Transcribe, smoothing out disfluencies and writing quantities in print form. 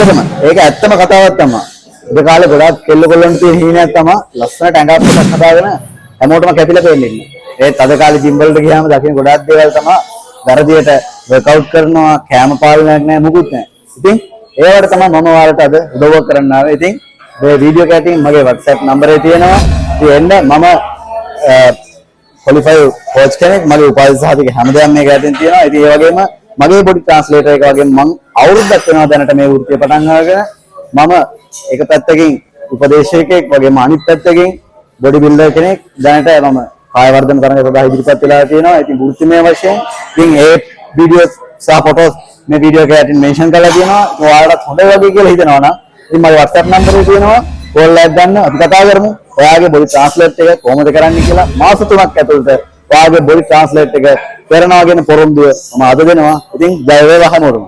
ඇත්තටම ඒක ඇත්තම කතාවක් තමයි. ඒ කාලේ ගොඩාක් කෙල්ල කොල්ලන්ට තියෙන හීනයක් තමයි ලස්සනට ඇඟක් පොඩක් හදාගෙන හැමෝටම කැපිලා පෙන්නේ. ඒත් අද කාලේ ජිම් වලට ගියාම දකින්න ගොඩාක් දේවල් තමයි වැරදියට වර්ක්අවුට් කරනවා, කැම පාලනයක් නැහැ, මොකුත් නැහැ. ඉතින් ඒවට තමයි මම ඔයාලට අද උදව් කරන්න ආවේ. ඉතින් මේ වීඩියෝ කැටින් මගේ WhatsApp නම්බරේ තියෙනවා. ඉතින් එන්න මම qualify coach කෙනෙක්, මගේ උපාධි සහතික හැමදේම මේ කැටින් තියෙනවා. ඉතින් ඒ වගේම මගේ බොඩි ට්‍රාන්ස්ලේටර් එක වගේම මම අවුරුද්දක් වෙනවා දැනට මේ වෘත්තිය පටන් අරගෙන. මම එක පැත්තකින් උපදේශකයෙක් වගේම අනිත් පැත්තකින් බොඩි බිල්ඩර් කෙනෙක්. දැනට මම කාය වර්ධන තරඟ සඳහා ඉදිරිපත් වෙලා තියෙනවා. ඉතින් වෘත්තිමය වශයෙන් ඉතින් ඒ වීඩියෝස් සහ ෆොටෝස් මේ වීඩියෝ එකකින් මෙන්ෂන් කරලා තියෙනවා. ඔයාලට හොඳයි වගේ කියලා හිතනවා නම් ඉතින් මගේ WhatsApp නම්බරේ තියෙනවා. කෝල් එකක් ගන්න අපි කතා කරමු. ඔයාගේ බොඩි ට්‍රාන්ස්ලේට් එක කොහොමද කරන්නේ කියලා මාස 3ක් ඇතුළත ඔයාගේ බොඩි ට්‍රාන්ස්ලේට් එක කරනවා කියන පොරොන්දුව මම අද දෙනවා. ඉතින් ජය වේවා හැමෝටම.